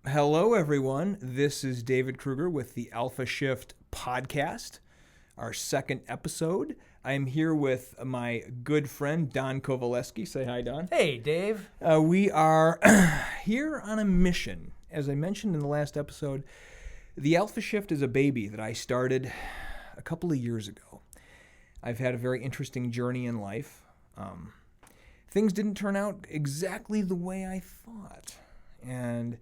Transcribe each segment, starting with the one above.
Hello, everyone. This is David Kruger with the Alpha Shift podcast, our second episode. I am here with my good friend, Don Kovaleski. Say hi, Don. Hey, Dave. We are here on a mission. As I mentioned in the last episode, the Alpha Shift is a baby that I started a couple of years ago. I've had a very interesting journey in life. Things didn't turn out exactly the way I thought. And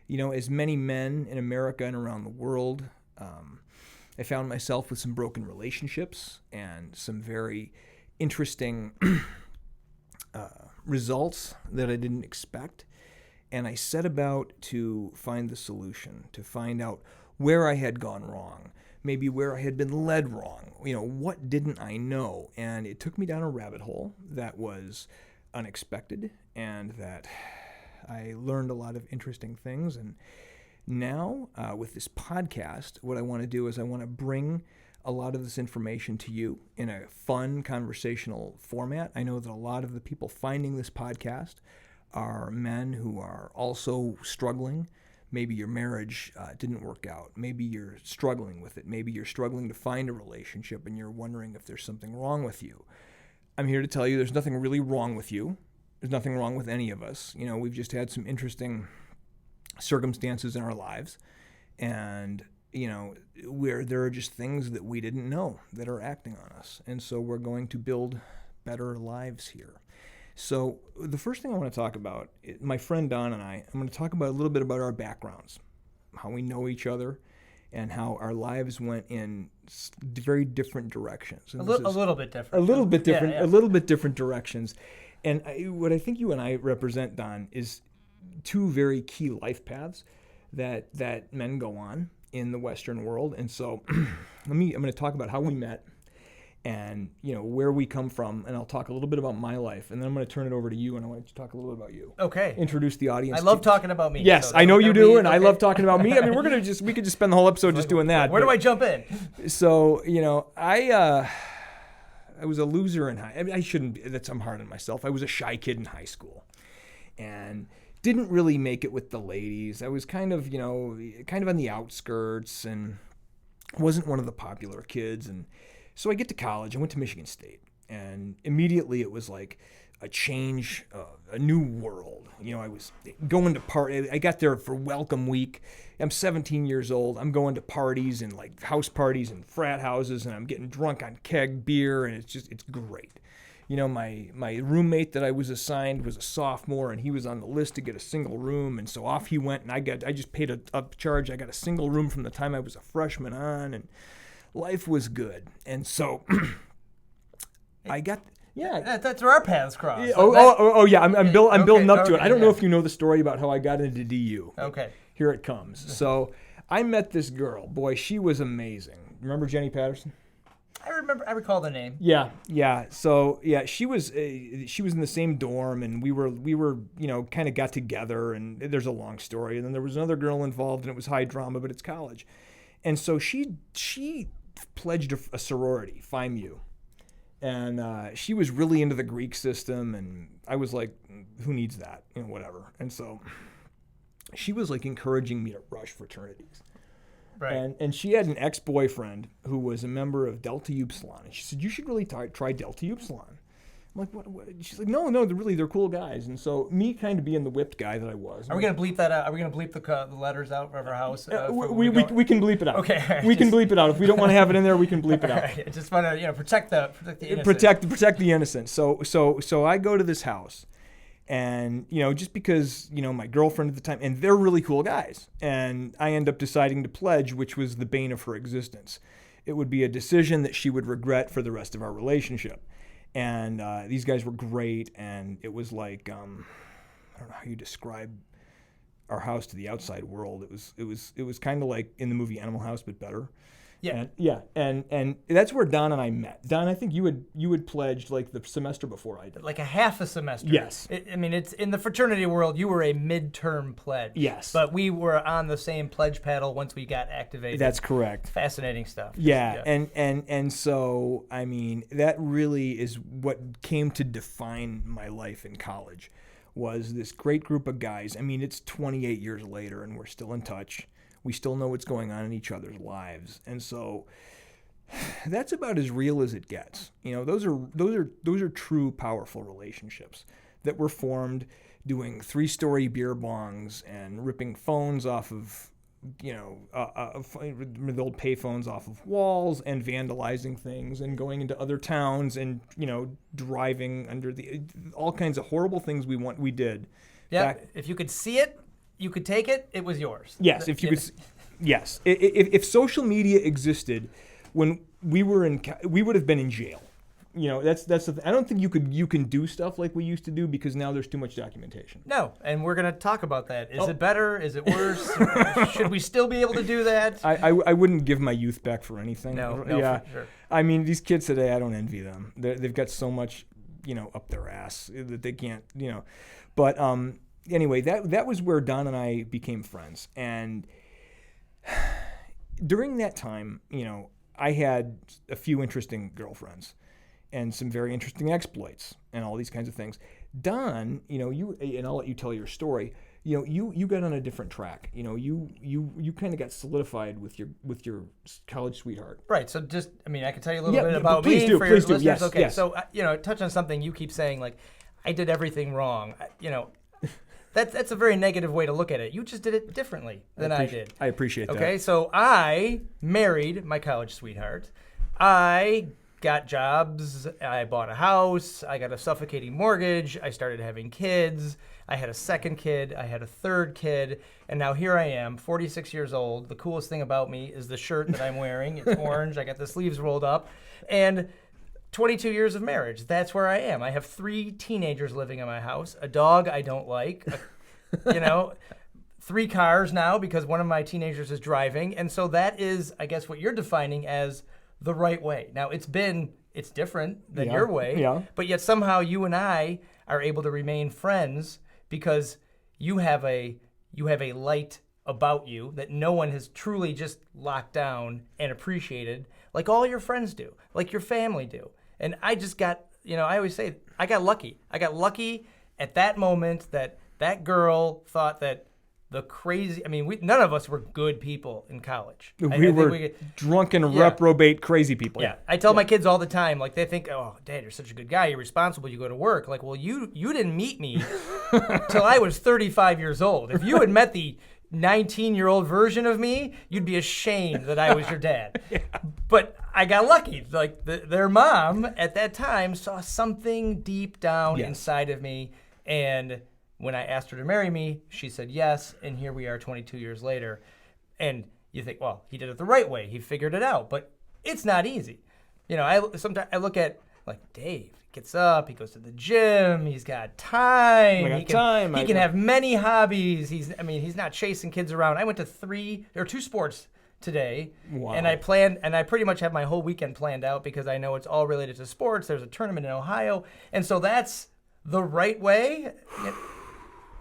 you know, as many men in America and around the world, I found myself with some broken relationships and some very interesting results that I didn't expect. And I set about to find the solution, to find out where I had gone wrong, maybe where I had been led wrong. You know, what didn't I know? And it took me down a rabbit hole that was unexpected and that I learned a lot of interesting things, and now with this podcast, what I want to do is I want to bring a lot of this information to you in a fun conversational format. I know that a lot of the people finding this podcast are men who are also struggling. Maybe your marriage didn't work out. Maybe you're struggling with it. Maybe you're struggling to find a relationship and you're wondering if there's something wrong with you. I'm here to tell you there's nothing really wrong with you. There's nothing wrong with any of us. You know, we've just had some interesting circumstances in our lives. And, you know, where there are just things that we didn't know that are acting on us. And so we're going to build better lives here. So the first thing I want to talk about, my friend Don and I'm going to talk about a little bit about our backgrounds, how we know each other, and how our lives went in very different directions. And a little bit different. A little bit different. Yeah. A little bit different directions. And what I think you and I represent, Don, is two very key life paths that men go on in the Western world. And so I'm going to talk about how we met and, you know, where we come from. And I'll talk a little bit about my life. And then I'm going to turn it over to you, and I want to talk a little bit about you. Okay. Introduce the audience. I love talking about me. Yes, so I know you do, and okay. I love talking about me. I mean, we could just spend the whole episode just doing that. Where do I jump in? So, you know, I was a loser in high. I mean, I shouldn't be. I'm hard on myself. I was a shy kid in high school, and didn't really make it with the ladies. I was kind of on the outskirts, and wasn't one of the popular kids. And so I get to college. I went to Michigan State, and immediately it was like a change, a new world. You know, I was going to party. I got there for welcome week. I'm 17 years old. I'm going to parties and like house parties and frat houses, and I'm getting drunk on keg beer, and it's great. You know, my roommate that I was assigned was a sophomore, and he was on the list to get a single room, and so off he went, and I just paid a upcharge. I got a single room from the time I was a freshman on, and life was good. And so I got. Yeah, that's where our paths cross. Yeah. I'm building up to it. I don't know yeah. if you know the story about how I got into DU. Okay. Here it comes. So I met this girl. Boy, she was amazing. Remember Jenny Patterson? I recall the name. Yeah. So yeah, she was in the same dorm, and we were you know, kind of got together. And there's a long story. And then there was another girl involved, and it was high drama, but it's college. And so she pledged a sorority, Phi Mu. And she was really into the Greek system, and I was like, who needs that? You know, whatever. And so she was like encouraging me to rush fraternities. Right. And she had an ex-boyfriend who was a member of Delta Upsilon. And she said, you should really try Delta Upsilon. I'm like, what? She's like, no, they're cool guys. And so me kind of being the whipped guy that I was. Are we going to bleep that out? Are we going to bleep the letters out of our house? We can bleep it out. Okay. Right, we can bleep it out. If we don't want to have it in there, we can bleep it out. Right, I just want to, protect the innocent. Protect the innocent. So I go to this house, and, you know, just because, you know, my girlfriend at the time, and they're really cool guys, and I end up deciding to pledge, which was the bane of her existence. It would be a decision that she would regret for the rest of our relationship. And these guys were great, and it was like, I don't know how you describe our house to the outside world. It was kind of like in the movie Animal House, but better. Yeah. And that's where Don and I met. Don, I think you had pledged like the semester before I did. Like a half a semester. Yes. It's in the fraternity world, you were a midterm pledge. Yes. But we were on the same pledge paddle once we got activated. That's correct. Fascinating stuff. Yeah. And so, I mean, that really is what came to define my life in college, was this great group of guys. I mean, it's 28 years later and we're still in touch. We still know what's going on in each other's lives. And so that's about as real as it gets. You know, those are true powerful relationships that were formed doing 3-story beer bongs and ripping phones off of, the old pay phones off of walls and vandalizing things and going into other towns and, driving under all kinds of horrible things we did. Yeah. If you could see it, you could take it, it was yours. Yes. If you could, yes. If social media existed when we would have been in jail. That's I don't think you can do stuff like we used to do because now there's too much documentation. No, and we're going to talk about that. Is it better? Is it worse? Should we still be able to do that? I wouldn't give my youth back for anything. No, yeah. For sure. I mean, these kids today, I don't envy them. They've got so much, up their ass that they can't, But anyway, that was where Don and I became friends. And during that time, I had a few interesting girlfriends and some very interesting exploits and all these kinds of things. Don, you, and I'll let you tell your story. You got on a different track. You kind of got solidified with your college sweetheart. Right. So I can tell you a little bit about me for your listeners. Yes, okay. Yes. So touch on something you keep saying, like, I did everything wrong. That's a very negative way to look at it. You just did it differently than I did. I appreciate that. Okay. So I married my college sweetheart. I got jobs, I bought a house, I got a suffocating mortgage, I started having kids, I had a second kid, I had a third kid, and now here I am, 46 years old. The coolest thing about me is the shirt that I'm wearing. It's orange, I got the sleeves rolled up, and 22 years of marriage. That's where I am. I have 3 teenagers living in my house, a dog I don't like, 3 cars now because one of my teenagers is driving, and so that is, I guess, what you're defining as the right way. Now, it's different than your way, but yet somehow you and I are able to remain friends because you have a light about you that no one has truly just locked down and appreciated like all your friends do, like your family do. And I just got, I always say, I got lucky. I got lucky at that moment that girl thought that none of us were good people in college. We were drunken, reprobate, crazy people. Yeah, I tell my kids all the time, like, they think, oh, Dad, you're such a good guy, you're responsible, you go to work. Like, well, you didn't meet me till I was 35 years old. If you had met the 19-year-old version of me, you'd be ashamed that I was your dad. Yeah. But I got lucky. Like, their mom at that time saw something deep down inside of me, and when I asked her to marry me, she said yes, and here we are 22 years later. And you think, well, he did it the right way. He figured it out. But it's not easy. Sometimes I look at, like, Dave gets up, he goes to the gym, he's got time. He can have many hobbies. He's not chasing kids around. I went to 2 sports today. Wow. And I pretty much have my whole weekend planned out because I know it's all related to sports. There's a tournament in Ohio. And so that's the right way.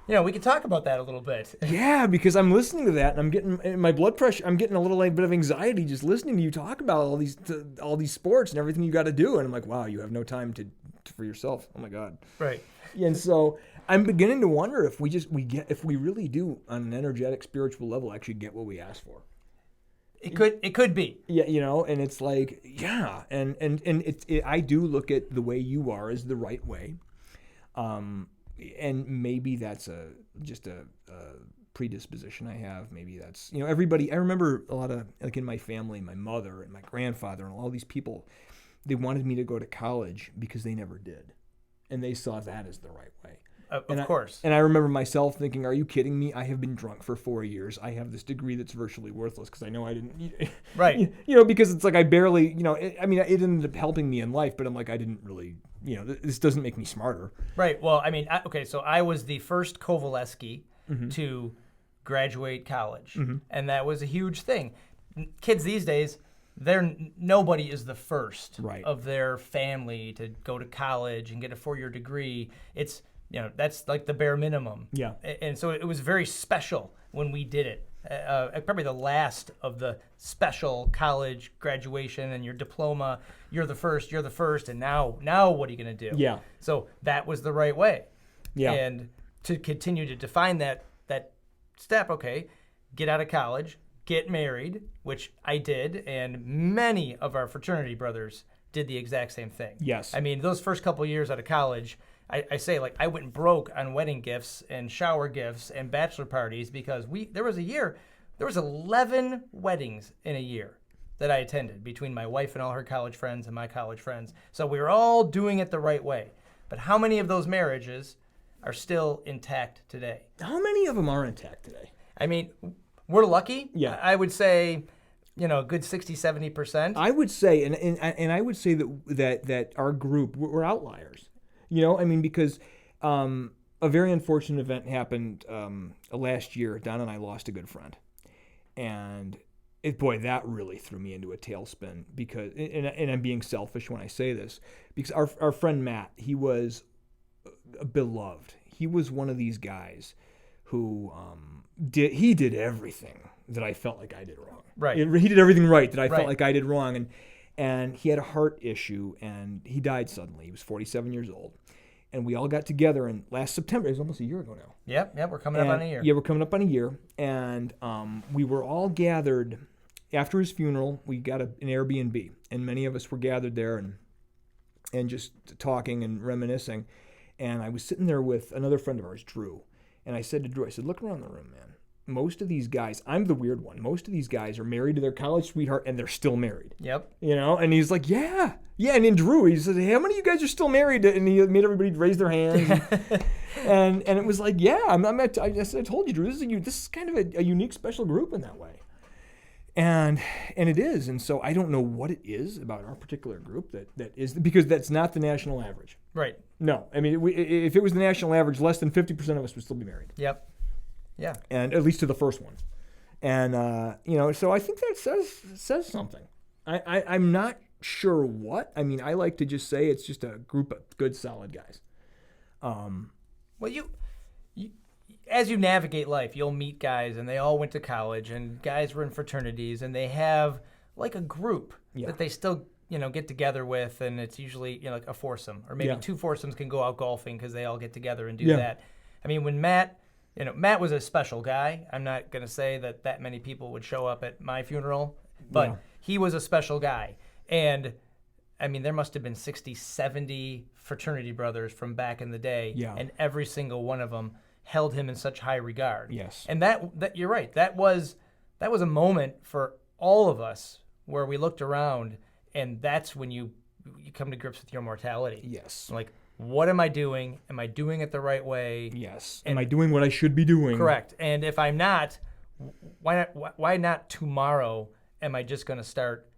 We could talk about that a little bit. Yeah, because I'm listening to that and I'm getting my blood pressure. I'm getting a little bit of anxiety just listening to you talk about all these sports and everything you got to do. And I'm like, wow, you have no time for yourself. Oh my God. Right. And so I'm beginning to wonder if we really do on an energetic, spiritual level actually get what we ask for. It could be. Yeah, and it's like, yeah, and I do look at the way you are as the right way. And maybe that's just a predisposition I have. Maybe that's, everybody. I remember a lot of, like, in my family, my mother and my grandfather and all these people, they wanted me to go to college because they never did. And they saw that as the right way. Of course. And I remember myself thinking, are you kidding me? I have been drunk for 4 years. I have this degree that's virtually worthless because I know I didn't. Right. Because it's like I barely, it ended up helping me in life, but I'm like, I didn't really, this doesn't make me smarter. Right. Well, so I was the first Kovaleski to graduate college. Mm-hmm. And that was a huge thing. Kids these days, nobody is the first of their family to go to college and get a 4-year degree. It's, that's like the bare minimum. Yeah. And so it was very special when we did it. Probably the last of the special college graduation and your diploma. You're the first, and now what are you going to do? Yeah. So that was the right way. Yeah. And to continue to define that step, okay, get out of college, get married, which I did, and many of our fraternity brothers did the exact same thing. Yes. I mean, those first couple of years out of college, I say, like, I went broke on wedding gifts and shower gifts and bachelor parties because there was 11 weddings in a year that I attended between my wife and all her college friends and my college friends. So we were all doing it the right way. But how many of those marriages are still intact today? How many of them are intact today? I mean, we're lucky. Yeah. I would say, a good 60, 70%. I would say, and I would say that our group, we're outliers. I mean, because a very unfortunate event happened last year. Don and I lost a good friend. And that really threw me into a tailspin because, and I'm being selfish when I say this, because our friend Matt, he was beloved. He was one of these guys who did everything that I felt like I did wrong. Right. He did everything right that I Right. felt like I did wrong. And he had a heart issue and he died suddenly. He was 47 years old. And we all got together in last September. It was almost a year ago now. Yep, we're coming up on a year. Yeah, we're coming up on a year. And we were all gathered after his funeral. We got an Airbnb, and many of us were gathered there and just talking and reminiscing. And I was sitting there with another friend of ours, Drew. And I said to Drew, look around the room, man. Most of these guys, I'm the weird one. Most of these guys are married to their college sweetheart, and they're still married. Yep. And he's like, yeah. And then Drew, he said, hey, how many of you guys are still married? And he made everybody raise their hands. and it was like, yeah, I told you, Drew, this is kind of a unique, special group in that way. And it is. And so I don't know what it is about our particular group that is, because that's not the national average. Right. No. I mean, if it was the national average, less than 50% of us would still be married. Yep. Yeah. And at least to the first one. And, so I think that says something. I'm not sure what. I mean, I like to just say it's just a group of good, solid guys. Well, you as you navigate life, you'll meet guys, and they all went to college, and guys were in fraternities, and they have like a group that they still, get together with, and it's usually, like a foursome, or maybe two foursomes can go out golfing because they all get together and do that. I mean, when Matt was a special guy. I'm not going to say that many people would show up at my funeral, but he was a special guy. And, I mean, there must have been 60, 70 fraternity brothers from back in the day, and every single one of them held him in such high regard. Yes. And that you're right. That was a moment for all of us where we looked around, and that's when you come to grips with your mortality. Yes. Like, what am I doing? Am I doing it the right way? Yes. Am I doing what I should be doing? Correct. And if I'm not, why not tomorrow am I just going to start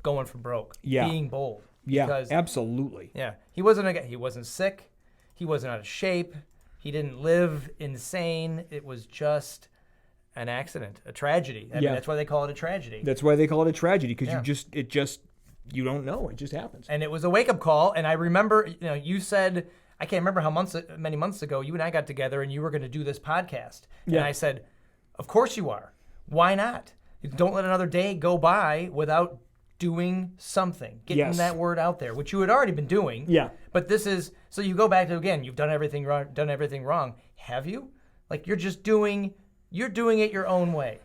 going for broke? Yeah. Being bold. Yeah, Because, absolutely. yeah. He wasn't sick. He wasn't out of shape. He didn't live insane. It was just an accident, a tragedy. I mean, that's why they call it a tragedy. That's why they call it a tragedy, because you don't know. It just happens. And it was a wake-up call. And I remember, you said, I can't remember many months ago, you and I got together and you were going to do this podcast. And I said, of course you are. Why not? Don't let another day go by without doing something, getting that word out there, which you had already been doing. Yeah. But this is, so you go back to, again, you've done everything wrong. Have you? Like, you're doing it your own way.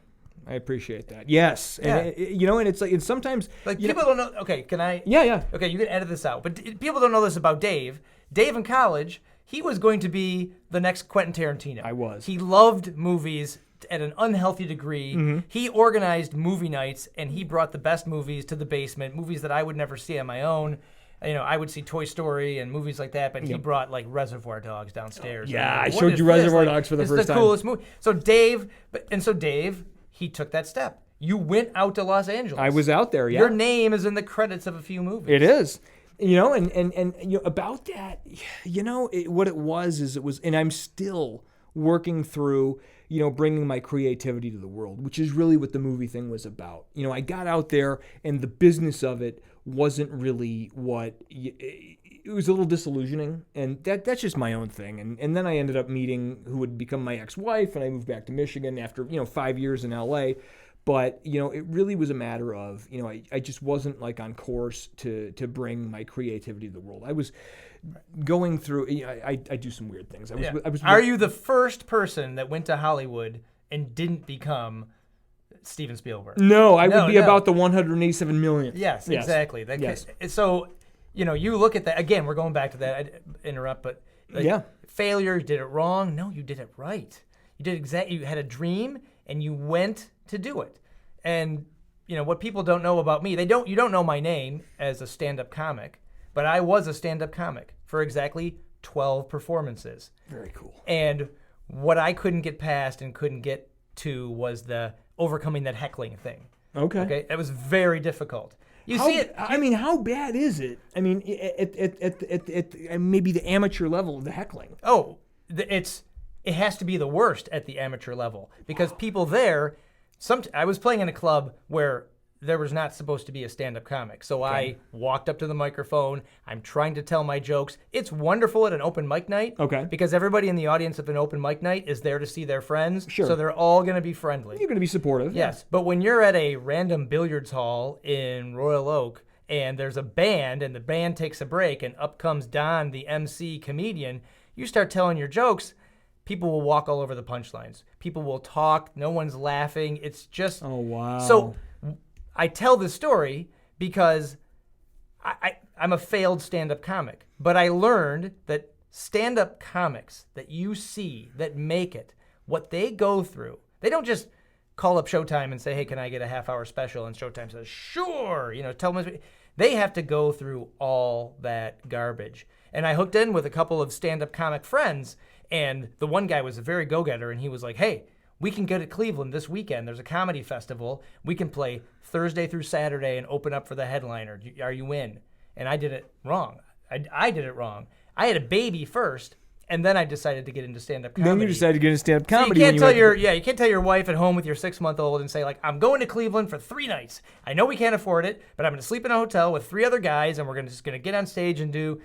I appreciate that. Yes. Yeah. And, and it's like, it's sometimes. Like, people don't know. Okay, can I? Yeah. Okay, you can edit this out. But people don't know this about Dave. Dave in college, he was going to be the next Quentin Tarantino. I was. He loved movies at an unhealthy degree. Mm-hmm. He organized movie nights, and he brought the best movies to the basement, movies that I would never see on my own. I would see Toy Story and movies like that, but he brought like Reservoir Dogs downstairs. Yeah, Like, I what showed is you this? Reservoir Like, Dogs for the it's first the time. coolest movie. So Dave, he took that step. You went out to Los Angeles. I was out there, yeah. Your name is in the credits of a few movies. It is. And about that, what it was, and I'm still working through, bringing my creativity to the world, which is really what the movie thing was about. I got out there and the business of it wasn't really it was a little disillusioning, and that's just my own thing. And then I ended up meeting who would become my ex-wife, and I moved back to Michigan after, 5 years in LA. But, it really was a matter of, I just wasn't like on course to bring my creativity to the world. I was, going through, I do some weird things. Are you the first person that went to Hollywood and didn't become Steven Spielberg? No, I would be about the 187 million. Yes, exactly. Yes. So, you look at that, again, we're going back to that, I interrupt, but failure, you did it wrong. No, you did it right. You did you had a dream and you went to do it. And, what people don't know about me, you don't know my name as a stand-up comic, but I was a stand-up comic for exactly 12 performances. Very cool. And what I couldn't get past and couldn't get to was the overcoming that heckling thing. Okay. It was very difficult. How bad is it? I mean, at maybe the amateur level of the heckling. Oh, it has to be the worst at the amateur level because people there. I was playing in a club where there was not supposed to be a stand-up comic, so I walked up to the microphone. I'm trying to tell my jokes. It's wonderful at an open mic night, because everybody in the audience of an open mic night is there to see their friends, so they're all going to be friendly. You're going to be supportive. Yes, but when you're at a random billiards hall in Royal Oak and there's a band and the band takes a break and up comes Don, the MC comedian, you start telling your jokes. People will walk all over the punchlines. People will talk. No one's laughing. It's just... Oh, wow. So I tell this story because I'm a failed stand-up comic. But I learned that stand-up comics that you see that make it, what they go through, they don't just call up Showtime and say, hey, can I get a half-hour special? And Showtime says, sure. Tell them... They have to go through all that garbage. And I hooked in with a couple of stand-up comic friends. And the one guy was a very go-getter, and he was like, hey, we can go to Cleveland this weekend. There's a comedy festival. We can play Thursday through Saturday and open up for the headliner. Are you in? And I did it wrong. I did it wrong. I had a baby first, and then I decided to get into stand-up comedy. Then you decided to get into stand-up comedy. So you can't tell your wife at home with your 6-month-old and say, like, I'm going to Cleveland for 3 nights. I know we can't afford it, but I'm going to sleep in a hotel with 3 other guys, and we're just going to get on stage and do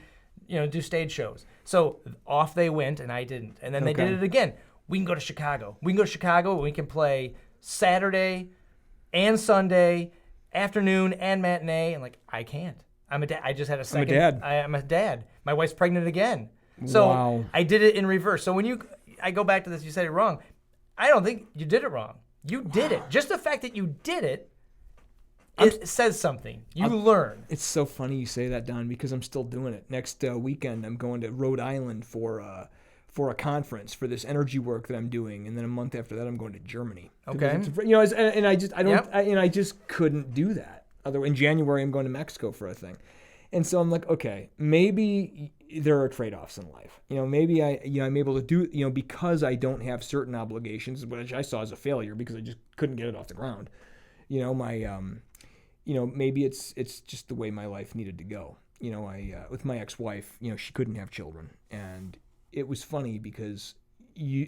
stage shows. So off they went, and I didn't. And then they did it again. We can go to Chicago. And we can play Saturday and Sunday, afternoon and matinee. And I can't. I'm a dad. I just had a second. I'm a dad. My wife's pregnant again. So I did it in reverse. So when I go back to this, you said it wrong. I don't think you did it wrong. You did it. Just the fact that you did it, it says something. You learn. It's so funny you say that, Don, because I'm still doing it. Next weekend, I'm going to Rhode Island for a conference for this energy work that I'm doing, and then a month after that, I'm going to Germany. Okay. I just couldn't do that. In January, I'm going to Mexico for a thing, and so I'm like, okay, maybe there are trade-offs in life. Maybe I'm able to do because I don't have certain obligations, which I saw as a failure because I just couldn't get it off the ground. Maybe it's just the way my life needed to go. With my ex-wife, she couldn't have children. And it was funny because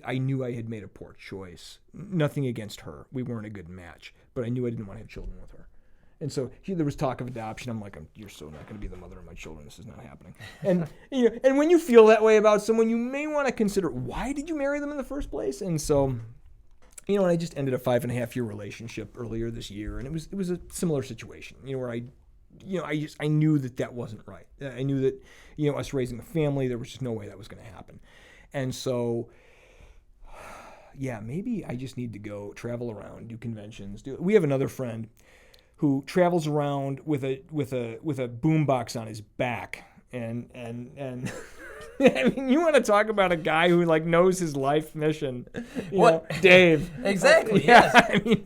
I knew I had made a poor choice. Nothing against her. We weren't a good match. But I knew I didn't want to have children with her. And so there was talk of adoption. I'm like, you're so not going to be the mother of my children. This is not happening. And and when you feel that way about someone, you may want to consider, why did you marry them in the first place? And so... and I just ended a 5.5-year relationship earlier this year, and it was a similar situation, where I knew that wasn't right. I knew that, us raising a family, there was just no way that was going to happen. And so, maybe I just need to go travel around, do conventions. We have another friend who travels around with a boombox on his back, and I mean, you want to talk about a guy who knows his life mission? Dave. Exactly. Yeah. Yes. I mean,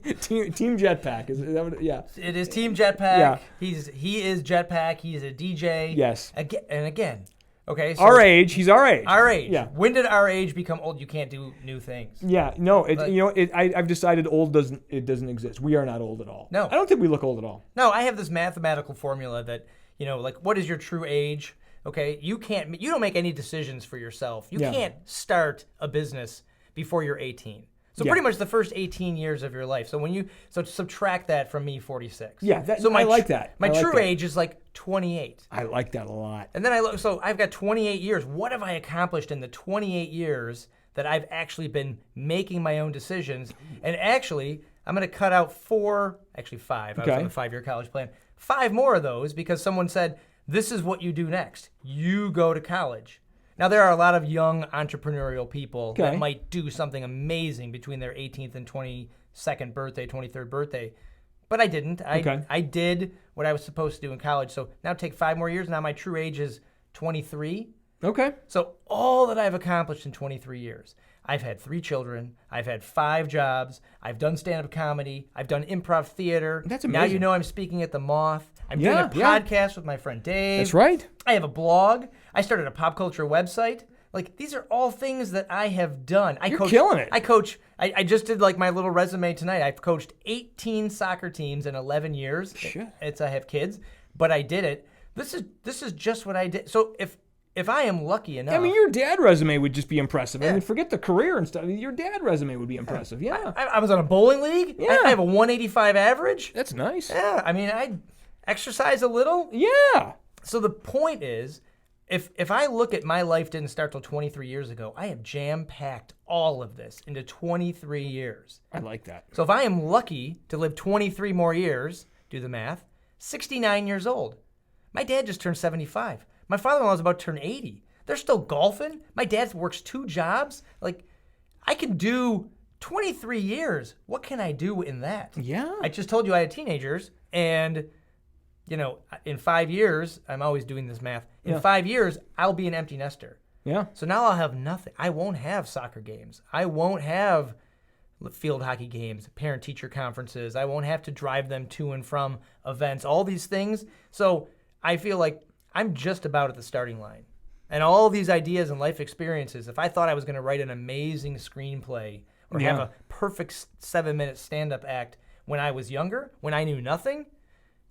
Team Jetpack is that what? Yeah. It is Team Jetpack. Yeah. He is Jetpack. He's a DJ. Yes. Again. Okay. So our age. He's our age. Our age. Yeah. When did our age become old? You can't do new things. Yeah. No. I've decided old doesn't exist. We are not old at all. No. I don't think we look old at all. No. I have this mathematical formula that what is your true age? Okay, you don't make any decisions for yourself. You can't start a business before you're 18. So pretty much the first 18 years of your life. So subtract that from me, 46. Yeah, I like that. My true age is 28. I like that a lot. And then so I've got 28 years. What have I accomplished in the 28 years that I've actually been making my own decisions? And actually, I'm going to cut out 5. I was on the 5-year college plan. 5 more of those because someone said, this is what you do next. You go to college. Now, there are a lot of young entrepreneurial people that might do something amazing between their 18th and 22nd birthday, 23rd birthday. But I didn't. I did what I was supposed to do in college. So now take 5 more years. Now my true age is 23. Okay. So all that I've accomplished in 23 years. I've had 3 children. I've had 5 jobs. I've done stand-up comedy. I've done improv theater. That's amazing. Now you know I'm speaking at the Moth. I'm doing a podcast with my friend Dave. That's right. I have a blog. I started a pop culture website. Like, these are all things that I have done. You're killing it. I coach. I just did like my little resume tonight. I've coached 18 soccer teams in 11 years. Shit. I have kids, but I did it. This is just what I did. So if I am lucky enough, I mean, your dad resume would just be impressive. I mean, forget the career and stuff. Your dad resume would be impressive. Yeah. I was on a bowling league. Yeah. I have a 185 average. That's nice. Yeah. I mean, I exercise a little. Yeah. So the point is, if I look at my life didn't start till 23 years ago, I have jam-packed all of this into 23 years. I like that. So if I am lucky to live 23 more years, do the math, 69 years old. My dad just turned 75. My father-in-law is about to turn 80. They're still golfing. My dad works 2 jobs. Like, I can do 23 years. What can I do in that? Yeah. I just told you I had teenagers, and in 5 years, I'm always doing this math. In 5 years, I'll be an empty nester. Yeah. So now I'll have nothing. I won't have soccer games. I won't have field hockey games, parent-teacher conferences. I won't have to drive them to and from events, all these things. So I feel like I'm just about at the starting line. And all these ideas and life experiences, if I thought I was going to write an amazing screenplay or have a perfect 7-minute stand-up act when I was younger, when I knew nothing,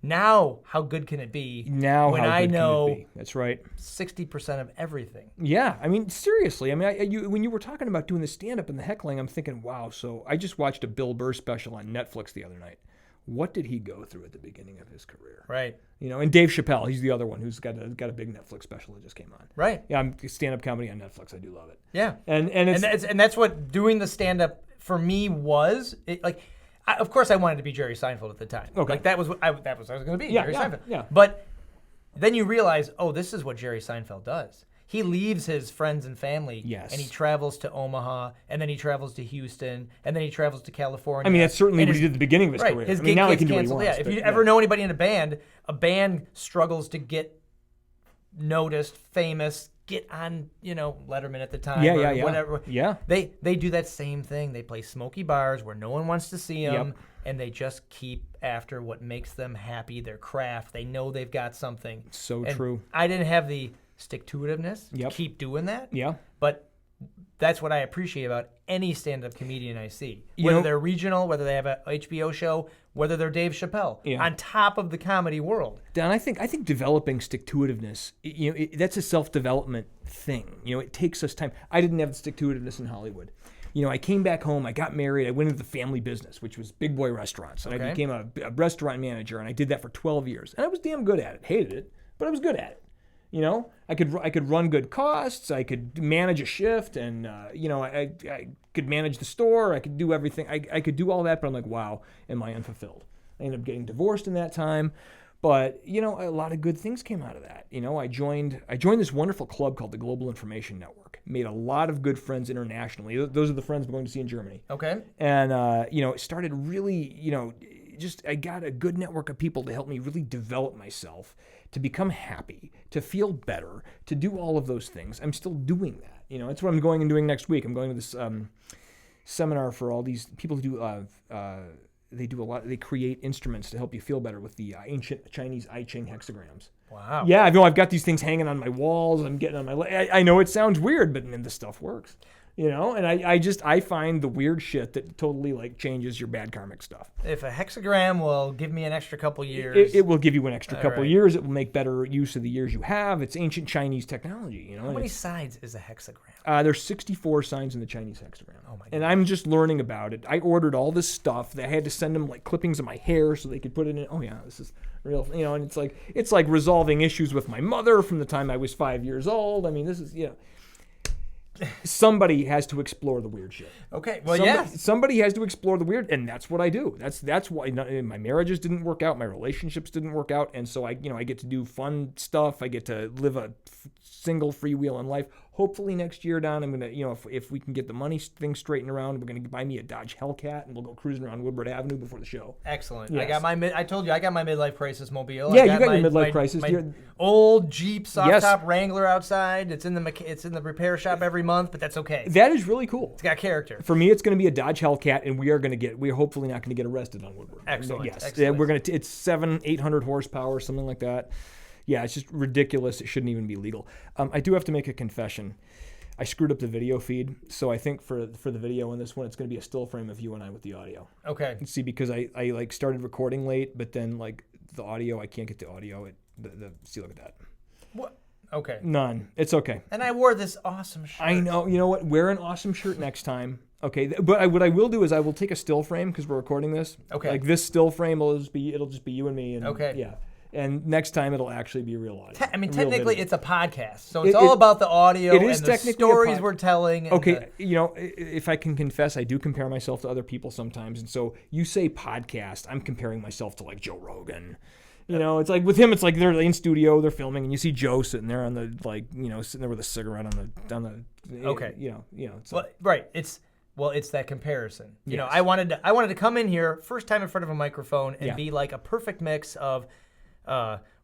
now how good can it be Now when how I good know can it be? That's right. 60% of everything? Yeah, I mean, seriously. I mean, when you were talking about doing the stand-up and the heckling, I'm thinking, wow. So I just watched a Bill Burr special on Netflix the other night. What did he go through at the beginning of his career? Right. And Dave Chappelle, he's the other one who's got a big Netflix special that just came on. Right. Yeah, I'm stand-up comedy on Netflix. I do love it. Yeah. And that's what doing the stand-up for me was. Of course, I wanted to be Jerry Seinfeld at the time. Okay. Like that was what I was going to be. Yeah, Jerry Seinfeld. yeah. But then you realize, this is what Jerry Seinfeld does. He leaves his friends and family, Yes. and he travels to Omaha, and then he travels to Houston, and then he travels to California. I mean, that's certainly And what he did at the beginning of his right, career. his I mean, gig now he gets can do what he canceled. wants. If but, you ever know anybody in a band struggles to get noticed, famous, get on, Letterman at the time, Yeah. whatever. Yeah. They do that same thing. They play smoky bars where no one wants to see them, Yep. and they just keep after what makes them happy, their craft. They know they've got something. So And true. I didn't have the stick-to-itiveness to Yep. keep doing that, Yeah. but that's what I appreciate about any stand-up comedian I see. You Whether know- they're regional, whether they have a HBO show, whether they're Dave Chappelle, Yeah. on top of the comedy world. Dan, I think developing stick-to-itiveness, that's a self-development thing. It takes us time. I didn't have the stick-to-itiveness in Hollywood. I came back home, I got married, I went into the family business, which was Big Boy Restaurants, and I became a restaurant manager, and I did that for 12 years. And I was damn good at it. Hated it, but I was good at it. I could run good costs, I could manage a shift, and I could manage the store, I could do everything. I could do all that, but I'm like, wow, am I unfulfilled? I ended up getting divorced in that time. But, a lot of good things came out of that. I joined this wonderful club called the Global Information Network. Made a lot of good friends internationally. Those are the friends I'm going to see in Germany. Okay. And, it started really, I got a good network of people to help me really develop myself, to become happy, to feel better, to do all of those things. I'm still doing that. That's what I'm going and doing next week. I'm going to this seminar for all these people who do they do a lot. They create instruments to help you feel better with the ancient Chinese I Ching hexagrams. Wow. Yeah, I've got these things hanging on my walls. I'm getting on my. I know it sounds weird, but man, this stuff works. And I find the weird shit that totally changes your bad karmic stuff. If a hexagram will give me an extra couple years. It will give you an extra couple right. years. It will make better use of the years you have. It's ancient Chinese technology. How many sides is a hexagram? There's 64 signs in the Chinese hexagram. Oh my God. And I'm just learning about it. I ordered all this stuff. I had to send them clippings of my hair so they could put it in. Oh yeah, this is real. And it's like resolving issues with my mother from the time I was 5 years old. I mean, this is somebody has to explore the weird shit. Okay. Well, Somebody has to explore the weird, and that's what I do. That's why my marriages didn't work out, my relationships didn't work out, and so I get to do fun stuff. I get to live a single freewheeling life. Hopefully next year, Don, I'm gonna, if we can get the money thing straightened around, we're gonna buy me a Dodge Hellcat, and we'll go cruising around Woodward Avenue before the show. Excellent. Yes. I told you I got my midlife crisis mobile. Yeah, you got your midlife crisis. My old Jeep soft Yes. top Wrangler outside. It's in the repair shop every month, but that's okay. That is really cool. It's got character. For me, it's going to be a Dodge Hellcat, and we're hopefully not going to get arrested on Woodward. Excellent. Yes, Excellent. It's 700-800 horsepower, something like that. Yeah, it's just ridiculous. It shouldn't even be legal. I do have to make a confession. I screwed up the video feed, so I think for the video in this one, it's going to be a still frame of you and I with the audio. Okay. See, because I like started recording late, but then like the audio, I can't get the audio. See, look at that. What? Okay. None. It's okay. And I wore this awesome shirt. I know. You know what? Wear an awesome shirt next time. Okay. But what I will do is I will take a still frame because we're recording this. Okay. Like this still frame will just be you and me. And, Okay. Yeah. And next time it'll actually be real audio. Technically it's a podcast, so it's all about the audio it is and the technically a stories we're telling. And Okay, if I can confess, I do compare myself to other people sometimes. And so you say podcast, I'm comparing myself to like Joe Rogan. It's like with him, it's like they're in studio, they're filming, and you see Joe sitting there on the sitting there with a cigarette on the. Okay. It's well, right. It's that comparison. Yes. I wanted to come in here first time in front of a microphone and Yeah. be like a perfect mix of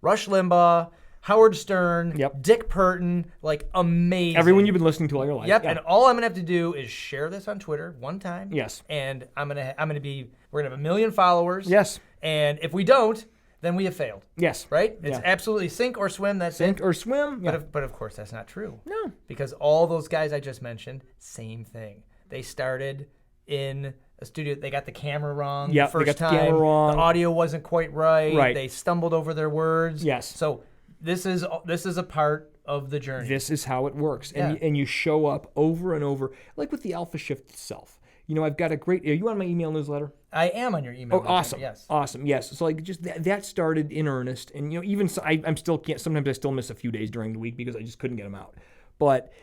Rush Limbaugh, Howard Stern, Yep. Dick Burton, like amazing. everyone you've been listening to all your life. Yep, Yeah. and all I'm gonna have to do is share this on Twitter one time. Yes. And we're gonna have 1 million followers. Yes. And if we don't, then we have failed. Yes. Right? It's Yeah. absolutely sink or swim. That's Sink it. or swim. Yeah. But of course, that's not true. No. Because all those guys I just mentioned, same thing. They started in a studio. They got the camera wrong Yeah, the first they got time. the camera wrong. The audio wasn't quite right. Right. They stumbled over their words. Yes. So this is a part of the journey. This is how it works. And, Yeah. and you show up over and over, like with the Alpha Shift itself. I've got are you on my email newsletter? I am on your email. Oh, awesome. Yes. Awesome. Yes. So like just that started in earnest. And, even so, I'm still can't, sometimes I still miss a few days during the week because I just couldn't get them out. But,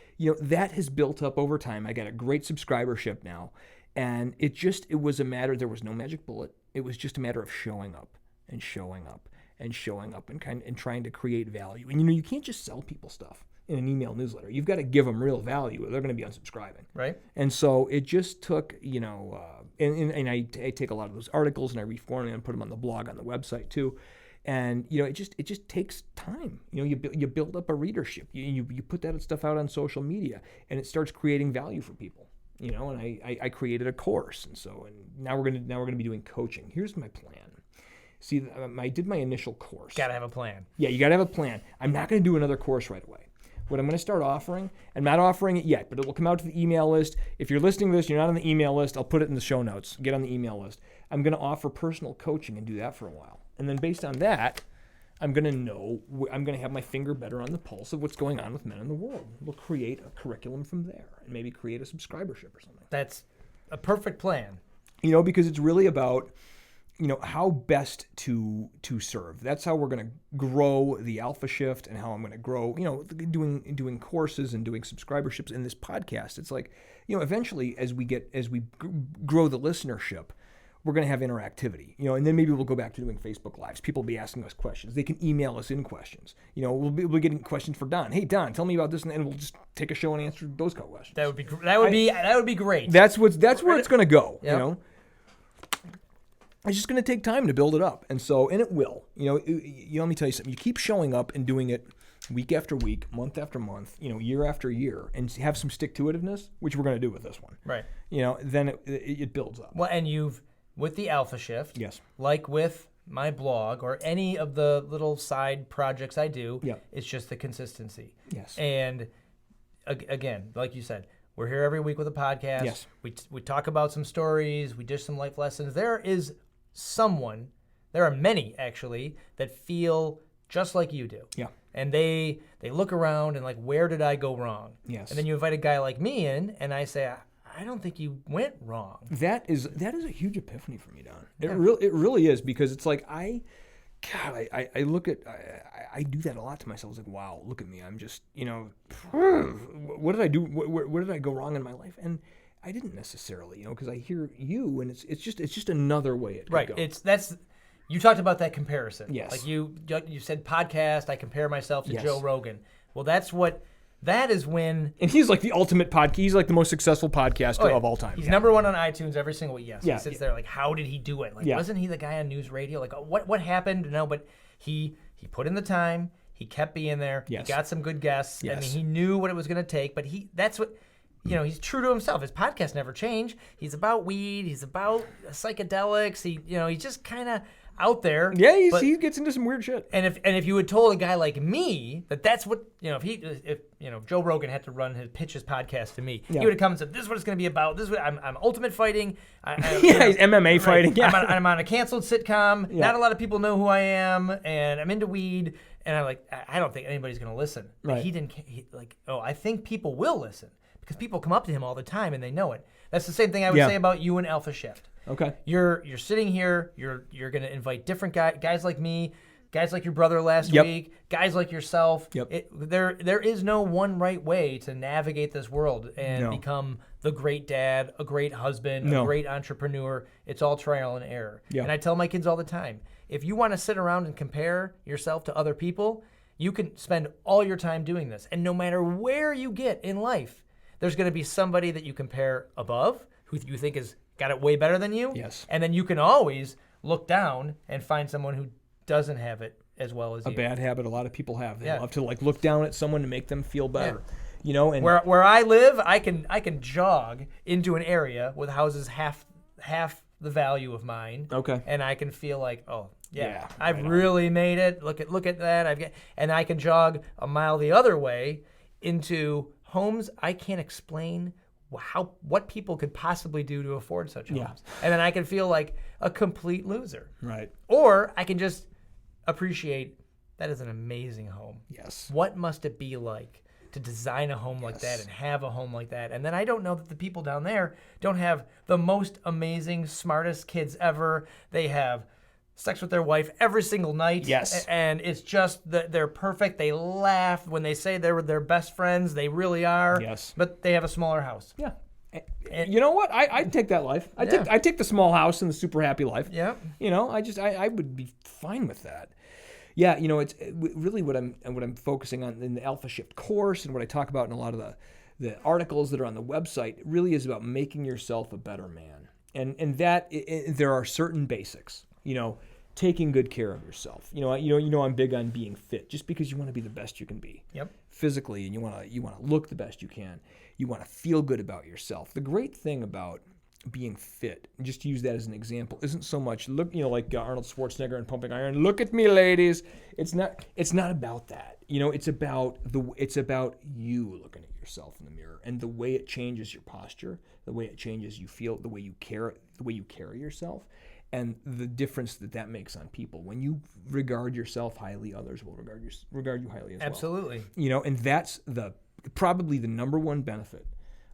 that has built up over time. I got a great subscribership now. And it was a matter, there was no magic bullet. It was just a matter of showing up and showing up and showing up and trying to create value. And, you can't just sell people stuff in an email newsletter. You've got to give them real value or they're going to be unsubscribing. Right. And so it just took, and I take a lot of those articles and I reform them and put them on the blog, on the website too. And, it just takes time. You build up a readership. You put that stuff out on social media and it starts creating value for people. And I created a course. And now we're going to be doing coaching. Here's my plan. See, I did my initial course. Gotta have a plan. Yeah, you got to have a plan. I'm not going to do another course right away. What I'm going to start offering, I'm not offering it yet, but it will come out to the email list. If you're listening to this, you're not on the email list, I'll put it in the show notes. Get on the email list. I'm going to offer personal coaching and do that for a while. And then based on that, I'm going to have my finger better on the pulse of what's going on with men in the world. We'll create a curriculum from there and maybe create a subscribership or something. That's a perfect plan. Because it's really about how best to serve. That's how we're going to grow the Alpha Shift and how I'm going to grow, doing courses and doing subscriberships in this podcast. It's like, eventually as we grow the listenership, we're going to have interactivity, and then maybe we'll go back to doing Facebook Lives. People will be asking us questions. They can email us in questions. We'll be getting questions for Don. Hey, Don, tell me about this, and we'll just take a show and answer those questions. That would be great. That's where it's going to go. Yep. It's just going to take time to build it up, and it will. Let me tell you something. You keep showing up and doing it week after week, month after month, year after year, and have some stick-to-itiveness, which we're going to do with this one. Right. Then it builds up. Well, and you've with the Alpha Shift, yes, like with my blog or any of the little side projects I do, yeah, it's just the consistency. Yes. And again, like you said, we're here every week with a podcast. Yes. We talk about some stories. We dish some life lessons. There are many actually that feel just like you do. Yeah. And they look around and like, where did I go wrong? Yes. And then you invite a guy like me in, and I say, I don't think you went wrong. That is a huge epiphany for me, Don. It really is, because it's like God, I look at, I do that a lot to myself. It's like, wow, look at me. I'm just, what did I do? Where did I go wrong in my life? And I didn't necessarily, because I hear you, and it's just another way it could go. You talked about that comparison. Yes. Like you said podcast, I compare myself to Yes. Joe Rogan. Well, that is when... And he's like the ultimate podcast. He's like the most successful podcaster of all time. He's number one on iTunes every single week. Yes. Yeah. He sits there like, how did he do it? Like, wasn't he the guy on news radio? Like, what happened? No, but he put in the time. He kept being there. Yes. He got some good guests. Yes. I mean, he knew what it was going to take, but he's true to himself. His podcast never changed. He's about weed. He's about psychedelics. He's just kind of out there. Yeah, he gets into some weird shit. And if you had told a guy like me that's what if Joe Rogan had to pitch his podcast to me, he would have come and said, "This is what it's going to be about. This is what I'm ultimate fighting." He's MMA fighting. Yeah, I'm on a canceled sitcom. Yeah. Not a lot of people know who I am, and I'm into weed. And I'm like, I don't think anybody's going to listen. Right. He didn't. I think people will listen because people come up to him all the time and they know it. That's the same thing I would say about you and Alpha Shift. Okay. You're sitting here. You're going to invite different guys like me, guys like your brother last week, guys like yourself. Yep. There is no one right way to navigate this world and become the great dad, a great husband, a great entrepreneur. It's all trial and error. Yep. And I tell my kids all the time, if you want to sit around and compare yourself to other people, you can spend all your time doing this. And no matter where you get in life, there's going to be somebody that you compare above, who you think has got it way better than you. Yes. And then you can always look down and find someone who doesn't have it as well as you. A bad habit a lot of people have. They love to look down at someone to make them feel better. Yeah. And where I live, I can jog into an area with houses half the value of mine. Okay. And I can feel like, Yeah, I've really made it. Look at that. And I can jog a mile the other way into homes I can't explain what people could possibly do to afford such homes. Yeah. And then I can feel like a complete loser. Right. Or I can just appreciate that is an amazing home. Yes. What must it be like to design a home like that and have a home like that? And then I don't know that the people down there don't have the most amazing, smartest kids ever. They have sex with their wife every single night. Yes. And it's just that they're perfect. They laugh when they say they're their best friends. They really are. Yes. But they have a smaller house. Yeah. You know what? I'd take that life. I'd take the small house and the super happy life. Yeah. I would be fine with that. Yeah, it's really what I'm focusing on in the Alpha Shift course, and what I talk about in a lot of the articles that are on the website really is about making yourself a better man. And that there are certain basics. Taking good care of yourself. I'm big on being fit, just because you want to be the best you can be. Yep. Physically, and you want to look the best you can. You want to feel good about yourself. The great thing about being fit, and just to use that as an example, isn't so much like Arnold Schwarzenegger and Pumping Iron. Look at me, ladies. It's not about that. It's about you looking at yourself in the mirror, and the way it changes your posture, the way it changes you feel, the way you carry yourself. And the difference that makes on people. When you regard yourself highly, others will regard you highly as well. Absolutely. And that's probably the number one benefit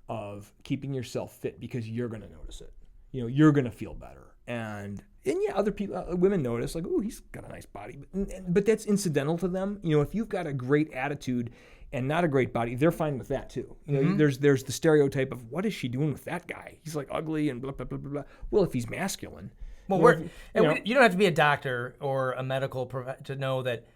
of keeping yourself fit, because you're going to notice it. You're going to feel better. And other people, women notice, like, oh, he's got a nice body. But that's incidental to them. If you've got a great attitude and not a great body, they're fine with that too. There's the stereotype of, what is she doing with that guy? He's like ugly and blah, blah, blah, blah, blah. Well, if he's masculine. Well, you don't have to be a doctor or a medical to know that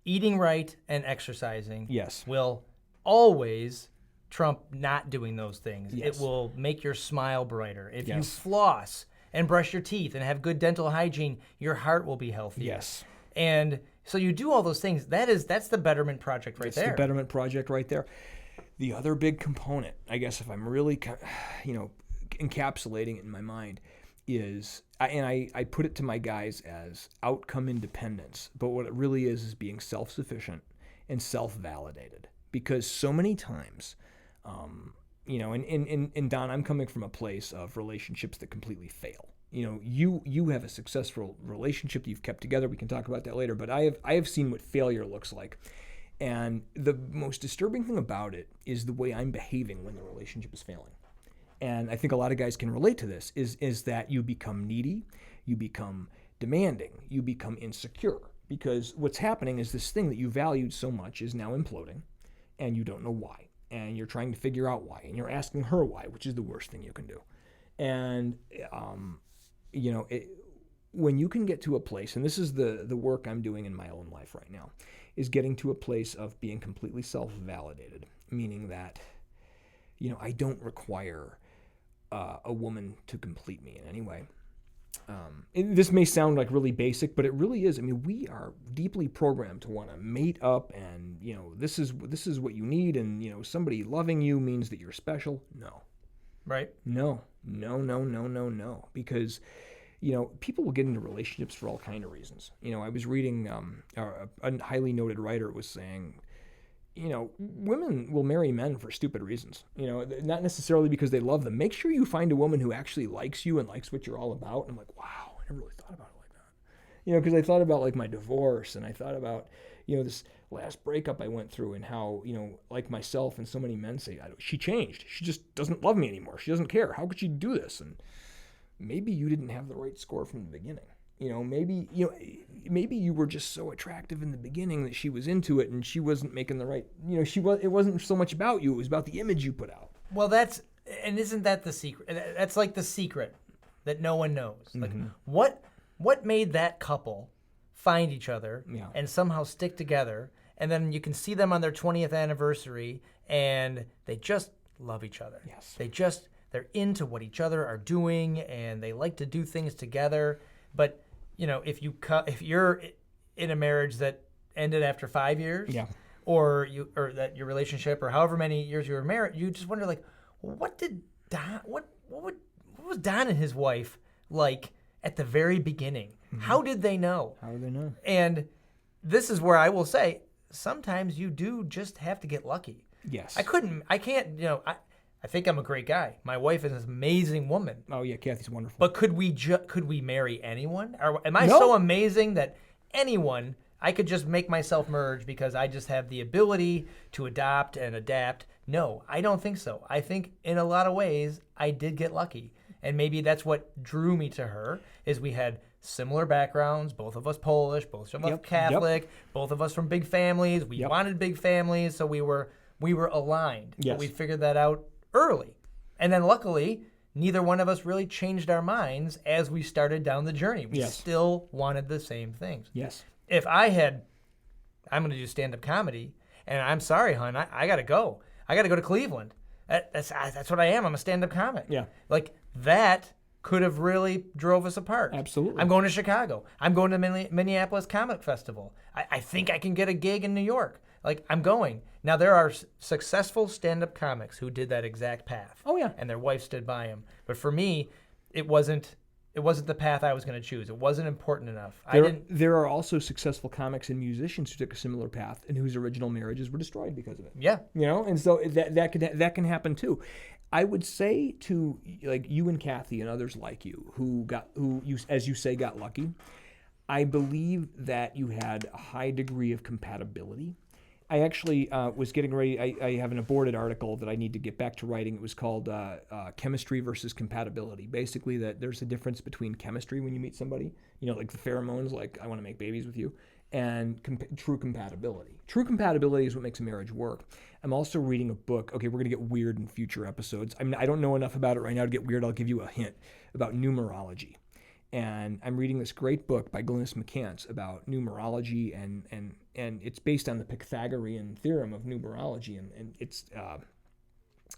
eating right and exercising will always trump not doing those things. Yes. It will make your smile brighter. If you floss and brush your teeth and have good dental hygiene, your heart will be healthy. Yes. And so you do all those things. That's the Betterment Project right there. That's the Betterment Project right there. The other big component, I guess, if I'm really, encapsulating it in my mind, is, and I put it to my guys as outcome independence, but what it really is being self-sufficient and self-validated. Because so many times, and Don, I'm coming from a place of relationships that completely fail. You have a successful relationship that you've kept together. We can talk about that later, but I have seen what failure looks like. And the most disturbing thing about it is the way I'm behaving when the relationship is failing. And I think a lot of guys can relate to this, is that you become needy, you become demanding, you become insecure. because what's happening is this thing that you valued so much is now imploding, and you don't know why, and you're trying to figure out why, and you're asking her why, which is the worst thing you can do. And when you can get to a place, and this is the work I'm doing in my own life right now, is getting to a place of being completely self-validated, meaning that, I don't require a woman to complete me in any way. This may sound like really basic, but it really is. I mean, we are deeply programmed to want to mate up, and this is what you need, and somebody loving you means that you're special. No, Right. no, because people will get into relationships for all kind of reasons. I was reading a highly noted writer was saying, women will marry men for stupid reasons. Not necessarily because they love them. Make sure you find a woman who actually likes you and likes what you're all about. And I'm like, wow, I never really thought about it like that. Because I thought about like my divorce, and I thought about, this last breakup I went through, and how, like myself and so many men say, she changed. She just doesn't love me anymore. She doesn't care. How could she do this? And maybe you didn't have the right score from the beginning. Maybe you were just so attractive in the beginning that she was into it, and she wasn't making the right, it wasn't so much about you, it was about the image you put out. Well, isn't that the secret? That's like the secret that no one knows. Like, what made that couple find each other and somehow stick together, and then you can see them on their 20th anniversary, and they just love each other. Yes. They're into what each other are doing, and they like to do things together. But if you're in a marriage that ended after 5 years, or that your relationship, or however many years you were married, you just wonder, like, what was Don and his wife like at the very beginning? How did they know? And this is where I will say, sometimes you do just have to get lucky. Yes. I think I'm a great guy. My wife is an amazing woman. Oh yeah, Kathy's wonderful. But could we marry anyone? Or am I No. so amazing that anyone, I could just make myself merge because I just have the ability to adopt and adapt? No, I don't think so. I think in a lot of ways I did get lucky. And maybe that's what drew me to her, is we had similar backgrounds, both of us Polish, both of us Catholic, both of us from big families. We wanted big families, so we were aligned. Yes. But we figured that out early. And then luckily, neither one of us really changed our minds as we started down the journey. We still wanted the same things. Yes. If I'm going to do stand-up comedy, and I'm sorry, hon, I got to go. I got to go to Cleveland. That's what I am. I'm a stand-up comic. Yeah. Like, that could have really drove us apart. Absolutely. I'm going to Chicago. I'm going to Minneapolis Comic Festival. I think I can get a gig in New York. Like, I'm going. Now, there are successful stand-up comics who did that exact path. Oh, yeah. And their wife stood by them. But for me, it wasn't the path I was going to choose. It wasn't important enough. There are also successful comics and musicians who took a similar path and whose original marriages were destroyed because of it. Yeah. And so that can happen too. I would say to, like, you and Kathy and others like you who you, as you say, got lucky. I believe that you had a high degree of compatibility. I actually was getting ready. I have an aborted article that I need to get back to writing. It was called Chemistry versus Compatibility. Basically, that there's a difference between chemistry when you meet somebody, like the pheromones, like I want to make babies with you, and true compatibility. True compatibility is what makes a marriage work. I'm also reading a book. Okay, we're going to get weird in future episodes. I don't know enough about it right now to get weird. I'll give you a hint about numerology. And I'm reading this great book by Glynis McCants about numerology, and it's based on the Pythagorean theorem of numerology, and it's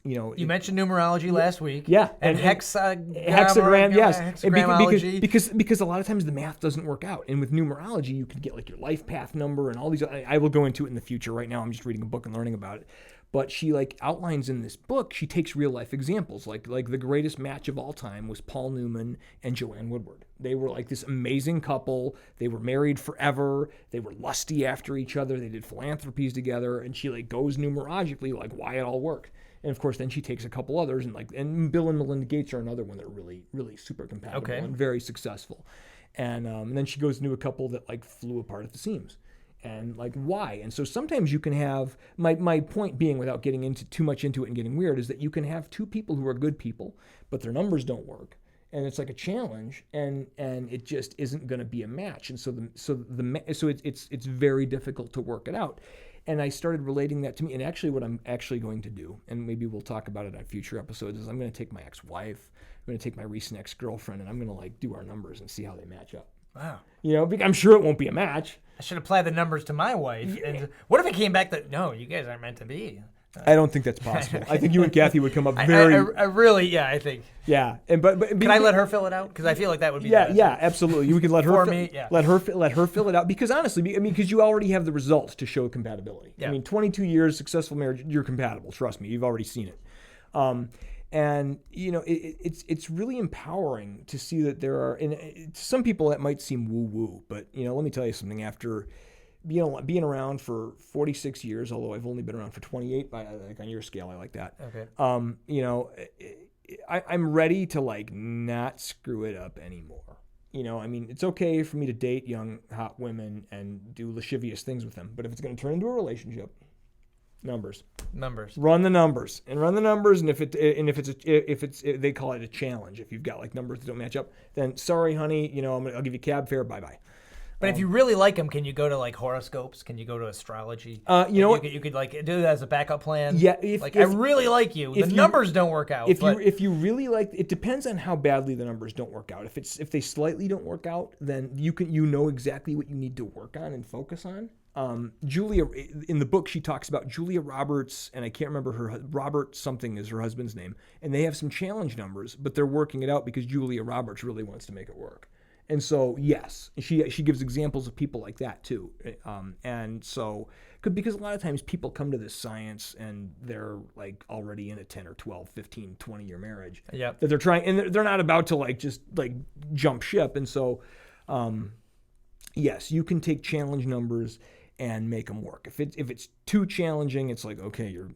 You mentioned numerology last week. Yeah, and hexagram, yes, hexagramology. because a lot of times the math doesn't work out, and with numerology you can get like your life path number and all these. I will go into it in the future. Right now I'm just reading a book and learning about it. But she outlines in this book, she takes real life examples. Like the greatest match of all time was Paul Newman and Joanne Woodward. They were like this amazing couple. They were married forever. They were lusty after each other. They did philanthropies together. And she goes numerologically why it all worked. And of course, then she takes a couple others and Bill and Melinda Gates are another one that are really, really super compatible and very successful. And then she goes into a couple that flew apart at the seams. And why? And so sometimes you can have, my point being, without getting too much into it and getting weird, is that you can have two people who are good people, but their numbers don't work. and it's like a challenge, and it just isn't going to be a match, and so it's very difficult to work it out. And I started relating that to me. And actually what I'm actually going to do, and maybe we'll talk about it on future episodes, is I'm going to take my ex-wife, I'm going to take my recent ex-girlfriend, and I'm going to like do our numbers and see how they match up. Wow. You know, I'm sure it won't be a match. I should apply the numbers to my wife. Yeah. And what if it came back that, no, you guys aren't meant to be? I don't think that's possible. I think you and Kathy would come up I really, yeah, I think. Yeah, and but can I let her fill it out? Because I feel like that would be yeah, absolutely. You could let her for me. Yeah. Let her fill it out, because honestly, I mean, because you already have the results to show compatibility. Yeah. I mean, 22 years successful marriage, you're compatible. Trust me, you've already seen it. And you know, it's really empowering to see that there are, and to some people that might seem woo woo, but you know, let me tell you something. After being around for 46 years, although I've only been around for 28, like on your scale, I like that. Okay. You know, I'm ready to like not screw it up anymore. You know, I mean, it's okay for me to date young, hot women and do lascivious things with them, but if it's going to turn into a relationship, numbers. Run the numbers, and if they call it a challenge. If you've got like numbers that don't match up, then sorry, honey, you know, I'll give you cab fare. Bye bye. But if you really like them, can you go to like horoscopes? Can you go to astrology? You know what? You could like do that as a backup plan. Yeah. I really like you. The numbers don't work out. If you really like, it depends on how badly the numbers don't work out. If they slightly don't work out, then you know exactly what you need to work on and focus on. Julia, in the book, she talks about Julia Roberts, and I can't remember Robert something is her husband's name, and they have some challenge numbers, but they're working it out because Julia Roberts really wants to make it work. And so, yes, she gives examples of people like that too. And so, because a lot of times people come to this science and they're like already in a 10 or 12, 15, 20-year marriage. Yep. That they're trying, and they're not about to like just like jump ship. And so, yes, you can take challenge numbers and make them work. If it's too challenging, it's like, okay, you're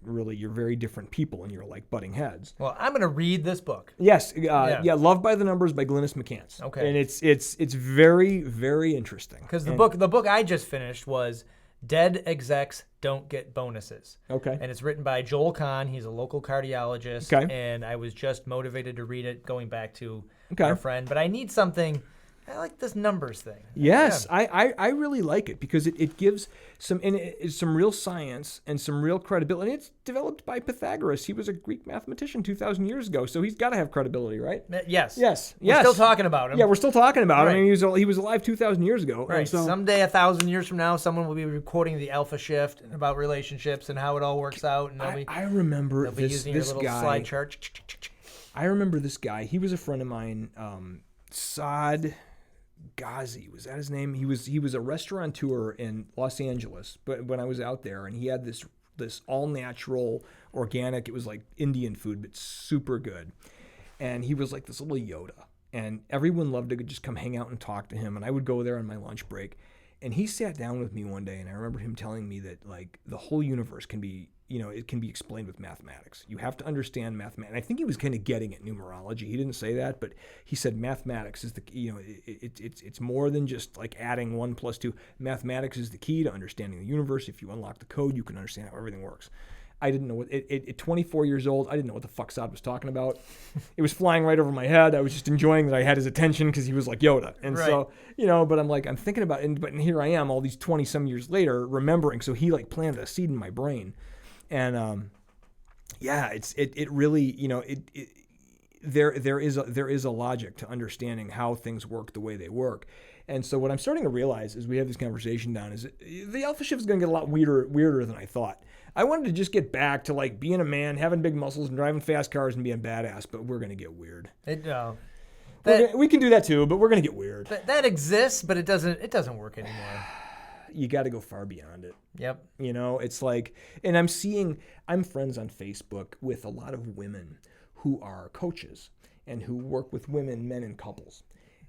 very different people and you're like butting heads. Well, I'm going to read this book. Yes. Love by the Numbers by Glynis McCants. Okay. And it's very, very interesting. Because the book I just finished was Dead Execs Don't Get Bonuses. Okay. And it's written by Joel Kahn. He's a local cardiologist. Okay. And I was just motivated to read it, going back to Okay. our friend. But I need something. I like this numbers thing. Yes, Yeah. I really like it because it gives some real science and some real credibility. And it's developed by Pythagoras. He was a Greek mathematician 2,000 years ago, so he's got to have credibility, right? Yes. Yes. We're still talking about him. Yeah, we're still talking about him. Right. I mean, he was alive 2,000 years ago. Right. And so, Someday, 1,000 years from now, someone will be recording the Alpha Shift about relationships and how it all works out. And I remember they'll be using this your little guy. slide chart. I remember this guy. He was a friend of mine. Saad Ghazi, was that his name? He was a restaurateur in Los Angeles, but when I was out there, and he had this all natural, organic. It was like Indian food, but super good. And he was like this little Yoda, and everyone loved to just come hang out and talk to him. And I would go there on my lunch break, and he sat down with me one day, and I remember him telling me that like the whole universe can be, it can be explained with mathematics. You have to understand mathematics. And I think he was kind of getting at numerology. He didn't say that, but he said mathematics is the, it's more than just like adding 1 + 2. Mathematics is the key to understanding the universe. If you unlock the code, you can understand how everything works. I didn't know what, at 24 years old, I didn't know what the fuck Saad was talking about. It was flying right over my head. I was just enjoying that I had his attention because he was like Yoda. And right. So, but I'm thinking about it, but here I am all these 20 some years later remembering. So he like planted a seed in my brain. And it really, there is a logic to understanding how things work the way they work. And so what I'm starting to realize as we have this conversation down is the Alpha Shift is going to get a lot weirder than I thought. I wanted to just get back to like being a man, having big muscles, and driving fast cars and being badass, but we're going to get weird. We can do that too, but we're going to get weird. That exists, but it doesn't work anymore. You got to go far beyond it. Yep. It's like, and I'm friends on Facebook with a lot of women who are coaches and who work with men and couples.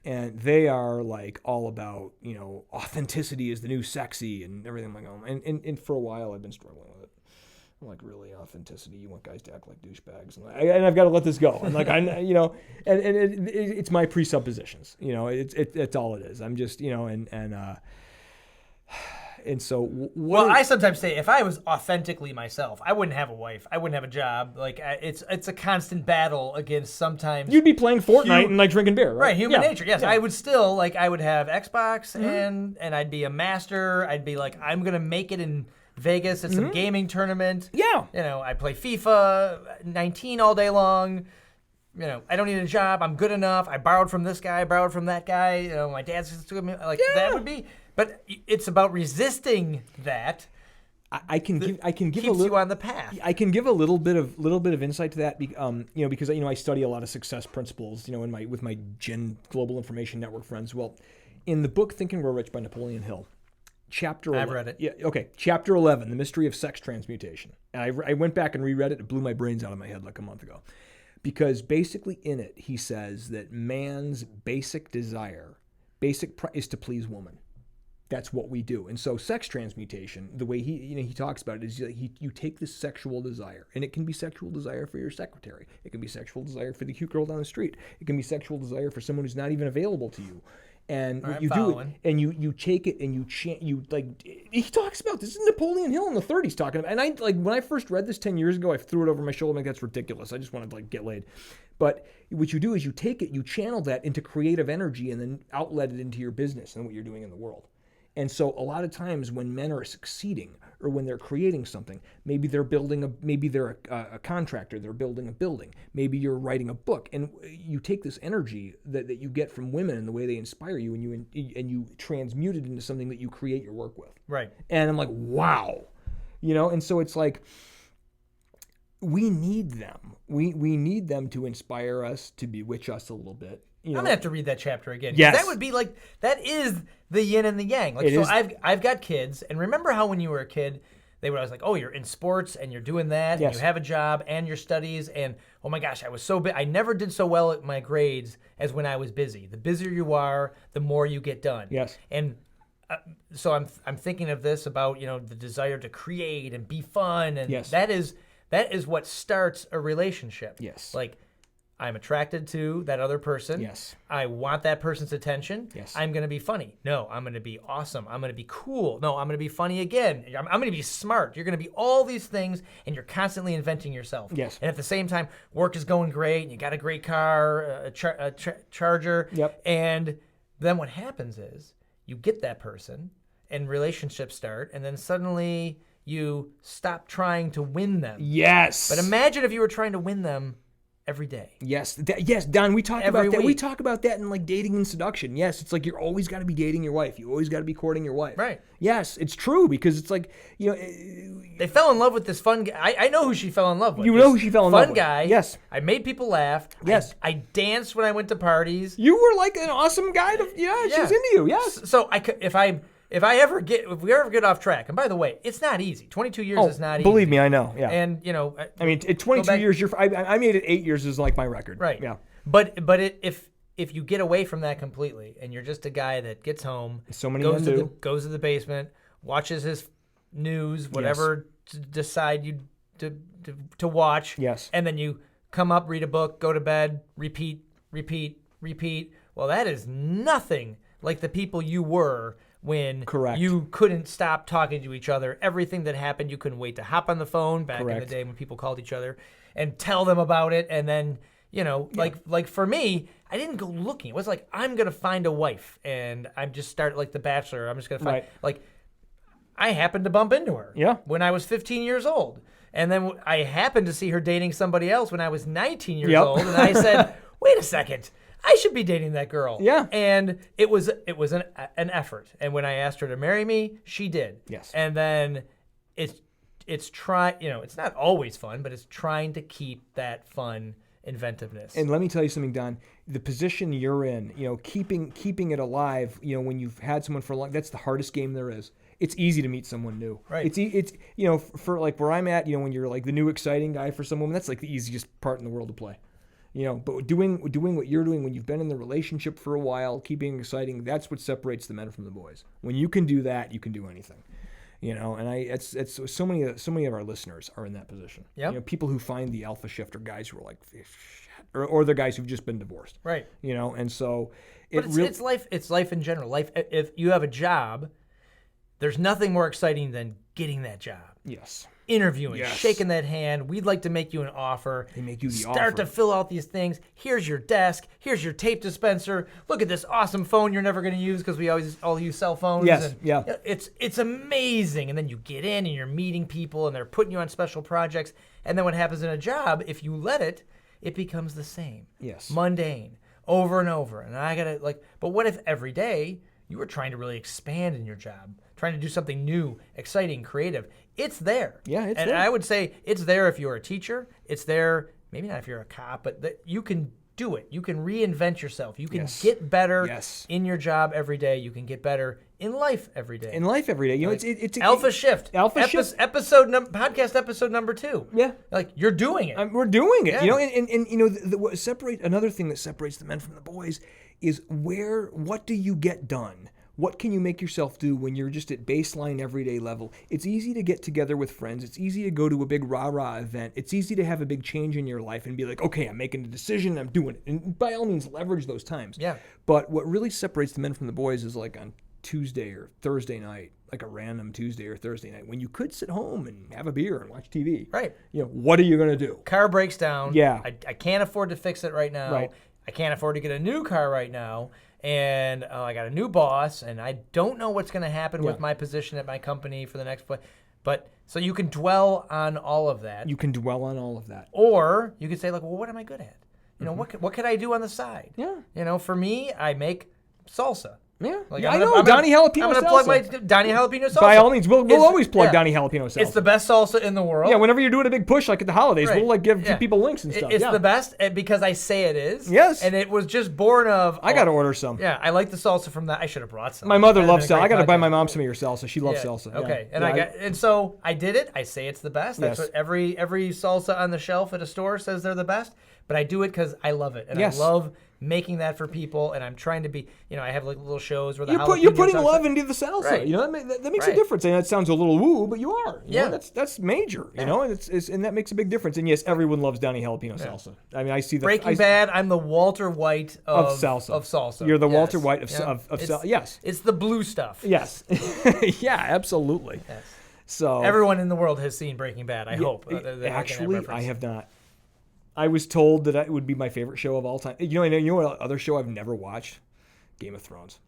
And they are like all about, authenticity is the new sexy and everything. I'm like, oh, and for a while I've been struggling with it. I'm like, really, authenticity? You want guys to act like douchebags? And I've got to let this go. And like, it's my presuppositions. It's all it is. I'm just, And so, Well, I sometimes say if I was authentically myself, I wouldn't have a wife. I wouldn't have a job. Like it's a constant battle against sometimes. you'd be playing Fortnite and like drinking beer, right? Right, human Yeah. nature. Yes, I would still like. I would have Xbox and I'd be a master. I'd be like, I'm gonna make it in Vegas at some gaming tournament. Yeah. You know, I play FIFA 19 all day long. You know, I don't need a job. I'm good enough. I borrowed from this guy. I borrowed from that guy. You know, my dad's like that would be. But it's about resisting that. I can give a Keeps little. you on the path. I can give a little bit of insight to that, because I study a lot of success principles, with my Global Information Network friends. Well, in the book Think and Grow Rich by Napoleon Hill, chapter 11, I've read it. Yeah, okay, chapter 11, The Mystery of Sex Transmutation. And I went back and reread it. It blew my brains out of my head like a month ago, because basically in it he says that man's basic is to please woman. That's what we do. And so sex transmutation, the way he talks about it is you take this sexual desire, and it can be sexual desire for your secretary. It can be sexual desire for the cute girl down the street. It can be sexual desire for someone who's not even available to you. And All right, you following. do it, and you take it, and he talks about this. This is Napoleon Hill in the 30s talking about, and I when I first read this 10 years ago, I threw it over my shoulder. I'm like, that's ridiculous. I just want to get laid. But what you do is you take it, you channel that into creative energy, and then outlet it into your business and what you're doing in the world. And so a lot of times when men are succeeding or when they're creating something, maybe they're a contractor, they're building a building, maybe you're writing a book, and you take this energy that you get from women and the way they inspire you, and you transmute it into something that you create your work with. Right. And I'm like, wow. And so it's like, we need them. We need them to inspire us, to bewitch us a little bit. I'm gonna have to read that chapter again. Yes. That would be like, that is the yin and the yang. Like, It so is. I've got kids, and remember how when you were a kid, they would always like, oh, you're in sports and you're doing that, Yes. and you have a job and your studies, and oh my gosh, I was so I never did so well at my grades as when I was busy. The busier you are, the more you get done. Yes. And so I'm thinking of this about the desire to create and be fun, and Yes. that is what starts a relationship. Yes. Like, I'm attracted to that other person. Yes. I want that person's attention. Yes. I'm going to be funny. No, I'm going to be awesome. I'm going to be cool. No, I'm going to be funny again. I'm going to be smart. You're going to be all these things, and you're constantly inventing yourself. Yes. And at the same time, work is going great, and you got a great car, a charger. Yep. And then what happens is you get that person, and relationships start, and then suddenly you stop trying to win them. Yes. But imagine if you were trying to win them every day. Yes, yes, Don. We talk Every about that. We week. talk about that in like dating and seduction. Yes, it's like you're always got to be dating your wife. You always got to be courting your wife. Right. Yes, it's true, because it's like They fell in love with this fun guy. I know who she fell in love with. You This know who she fell in love fun with. guy. Yes. I made people laugh. Yes. I danced when I went to parties. you were like an awesome guy. She was into you. Yes. So if we ever get off track, and by the way, it's not easy. 22 years is not easy. Believe me, I know. Yeah. And I mean, at 22 back- years, I made it 8 years is like my record. right. Yeah. But if you get away from that completely, and you're just a guy that gets home, So many goes men to do. goes to the basement, watches his news, whatever decide you to watch. Yes. And then you come up, read a book, go to bed, repeat. Well, that is nothing like the people you were when Correct. you couldn't stop talking to each other. Everything that happened, you couldn't wait to hop on the phone back in the Correct. day when people called each other and tell them about it. And then, like for me, I didn't go looking. It was like, I'm going to find a wife, and I'm just start like The Bachelor. I'm just going to find, Right. I happened to bump into her Yeah. when I was 15 years old. And then I happened to see her dating somebody else when I was 19 years Yep. old. And I said, wait a second, I should be dating that girl. Yeah. And it was an effort. And when I asked her to marry me, she did. Yes. And then it's it's not always fun, but it's trying to keep that fun inventiveness. And let me tell you something, Don. The position you're in, keeping it alive, when you've had someone for a long, that's the hardest game there is. It's easy to meet someone new. Right. It's for like where I'm at, when you're like the new exciting guy for some woman, that's like the easiest part in the world to play. But doing what you're doing when you've been in the relationship for a while, keeping it exciting, that's what separates the men from the boys. When you can do that, you can do anything. And it's so many of our listeners are in that position. Yep. People who find the alpha shift are guys who are like, shit, or they're guys who've just been divorced. Right. And so But it's life. It's life in general. Life. If you have a job, there's nothing more exciting than getting that job. Yes. Interviewing, Yes. shaking that hand. We'd like to make you an offer. They make you the Start offer. to fill out these things. Here's your desk. Here's your tape dispenser. Look at this awesome phone you're never going to use because we always all use cell phones. Yes, And yeah. It's amazing. And then you get in and you're meeting people and they're putting you on special projects. And then what happens in a job, if you let it, it becomes the same. Yes. Mundane, over and over. And I got to but what if every day you were trying to really expand in your job, trying to do something new, exciting, creative? It's there. Yeah, it's and there. I would say it's there if you're a teacher. It's there, maybe not if you're a cop, but that you can do it. You can reinvent yourself. You can Yes. get better Yes. in your job every day. You can get better in life every day. In life every day. You know, it's Alpha Shift. Alpha Shift. Podcast episode number 2. Yeah. Like, you're doing it. We're doing it, Yeah. you know, and you know, another thing that separates the men from the boys is what do you get done? What can you make yourself do when you're just at baseline everyday level? It's easy to get together with friends. It's easy to go to a big rah-rah event. It's easy to have a big change in your life and be like, okay, I'm making a decision, I'm doing it. And by all means, leverage those times. Yeah. But what really separates the men from the boys is like on Tuesday or Thursday night, like a random Tuesday or Thursday night, when you could sit home and have a beer and watch TV. Right. You know, what are you going to do? Car breaks down. Yeah. I can't afford to fix it right now. Right. I can't afford to get a new car right now. And I got a new boss, and I don't know what's going to happen with my position at my company for the next place. But so you can dwell on all of that. You can dwell on all of that. Or you could say, like, well, what am I good at? You know, what could I do on the side? Yeah. You know, for me, I make salsa. Yeah, Like, yeah, I'm I gonna- know. I'm gonna- Donnie Jalapeno I'm going to salsa. plug my Donnie Jalapeno salsa. By all means, we'll It's- always plug yeah. Donnie Jalapeno salsa. It's the best salsa in the world. Yeah, whenever you're doing a big push, like at the holidays, Right. we'll like give Yeah. people links and stuff. It's yeah. the best because I say it is. Yes. And it was just born of. I got to order some. Yeah, I like the salsa from that. I should have brought some. My mother That'd loves have been salsa. a I got to great buy my podcast. mom some of your salsa. She loves Yeah. salsa. Okay, Yeah. Yeah, and so I did it. I say it's the best. That's Yes. what every salsa on the shelf at a store says they're the best. But I do it because I love it, and Yes. I love making that for people. And I'm trying to be, I have like little shows where the You're jalapeno putting salsa- love into the salsa. Right. You know that makes a Right. difference. And that sounds a little woo, but you are. You Yeah. know, that's major. You know, and and that makes a big difference. And yes, everyone loves Donnie Jalapeno salsa. I mean, I see the Breaking Bad. I'm the Walter White of salsa. Of salsa. You're the Yes. Walter White of Yeah. of It's- salsa. Yes. It's the blue stuff. Yes. Yeah, absolutely. Yes. So Everyone in the world has seen Breaking Bad. I hope. that they can Actually, I reference. have not. I was told that it would be my favorite show of all time. You know what other show I've never watched? Game of Thrones.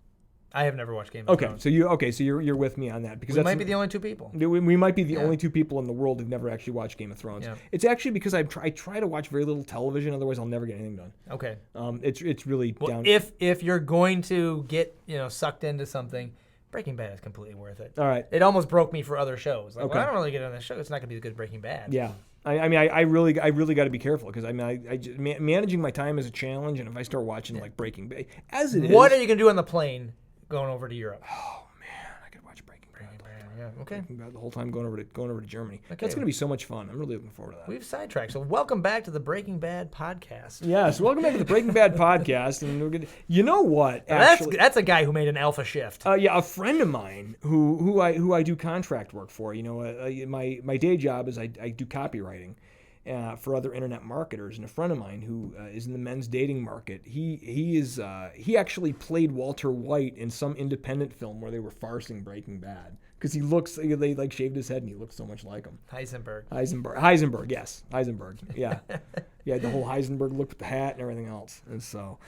I have never watched Game of Okay, Thrones. so you're with me on that because We that's might be the only two people. we might be the Yeah. only two people in the world who've never actually watched Game of Thrones. Yeah. It's actually because I try to watch very little television, otherwise I'll never get anything done. Okay. It's really Well, down. if you're going to get sucked into something, Breaking Bad is completely worth it. All right. It almost broke me for other shows. Like, Okay. well, I don't really get on this show. It's not going to be as good as Breaking Bad. Yeah. I mean, I really got to be careful because I just, managing my time is a challenge, and if I start watching like Breaking Bad, as it is, What are you going to do on the plane going over to Europe? oh man, I could watch Breaking Bad. Yeah. Okay. Breaking Bad the whole time going over to Germany. Okay. That's going to be so much fun. I'm really looking forward to that. We've sidetracked. So welcome back to the Breaking Bad podcast. Yes, welcome back to the Breaking Bad podcast, and we're gonna. You know what? Actually, That's a guy who made an alpha shift. yeah, a friend of mine who I do contract work for. My day job is I do copywriting for other internet marketers, and a friend of mine who is in the men's dating market. He actually played Walter White in some independent film where they were farsing Breaking Bad because they like shaved his head and he looks so much like him. Heisenberg, yes, Heisenberg, yeah, yeah, the whole Heisenberg look with the hat and everything else, and so.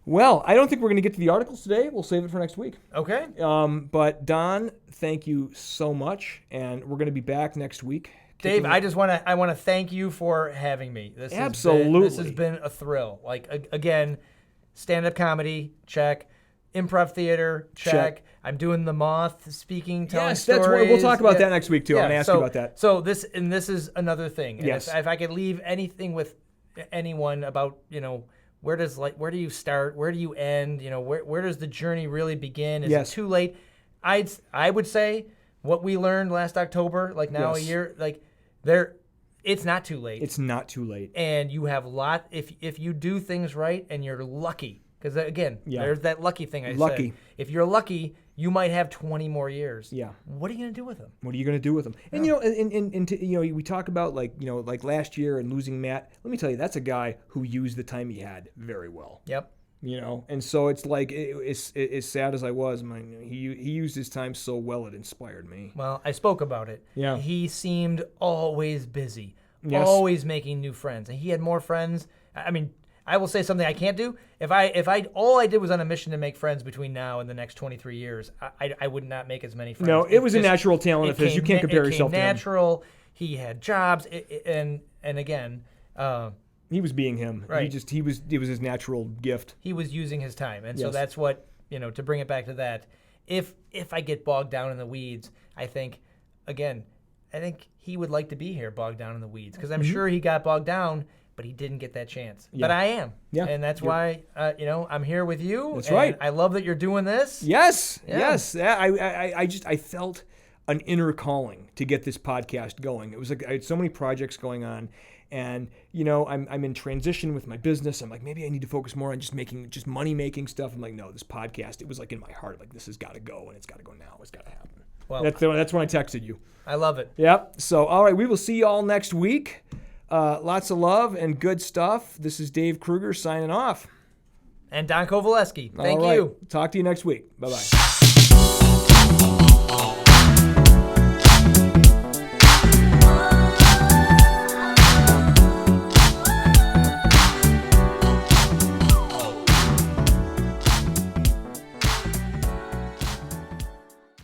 Well, I don't think we're going to get to the articles today. We'll save it for next week. Okay. But Don, thank you so much, and we're going to be back next week. Dave, I want to thank you for having me. This Absolutely. This has been a thrill. Like again, stand-up comedy, check. Improv theater, check. I'm doing the Moth speaking, telling Yes, stories. that's what we'll talk about that next week too. I'm Yeah, going to ask so, you about that. So this is another thing. And Yes. if I could leave anything with anyone about where do you start? Where do you end? Where does the journey really begin? Is Yes. it too late? I would say what we learned last October, like now a Yes. year, like it's not too late. It's not too late. And you have if you do things right and you're lucky, because again, Yeah. there's that lucky thing I Lucky. said. If you're lucky, you might have 20 more years. Yeah. What are you gonna do with them? What are you going to do with them? And we talk about like last year and losing Matt. Let me tell you, that's a guy who used the time he had very well. Yep. You know, and so it's like it's as sad as I was. He used his time so well, it inspired me. Well, I spoke about it. Yeah. He seemed always busy, Yes. always making new friends, and he had more friends. I mean, I will say something I can't do. If I all I did was on a mission to make friends between now and the next 23 years, I would not make as many friends. No, it was a natural talent of his. You can't compare yourself to him. Natural. He had jobs, and again. He was being him. Right. It was his natural gift. He was using his time, and so Yes. that's what, to bring it back to that. If I get bogged down in the weeds, I think he would like to be here bogged down in the weeds, because I'm sure he got bogged down, but he didn't get that chance. Yeah. But I am. Yeah. And that's why, I'm here with you. That's and right. I love that you're doing this. Yes. Yeah. Yes. I felt an inner calling to get this podcast going. It was like I had so many projects going on, and I'm in transition with my business. I'm like, maybe I need to focus more on just money making stuff. I'm like, no, this podcast, it was like in my heart, like this has got to go, and it's got to go now. It's got to happen. Well, That's when I texted you. I love it. Yep. So, all right, we will see you all next week. Lots of love and good stuff. This is Dave Kruger signing off. And Don Kovaleski. Thank All right. you. Talk to you next week. Bye-bye.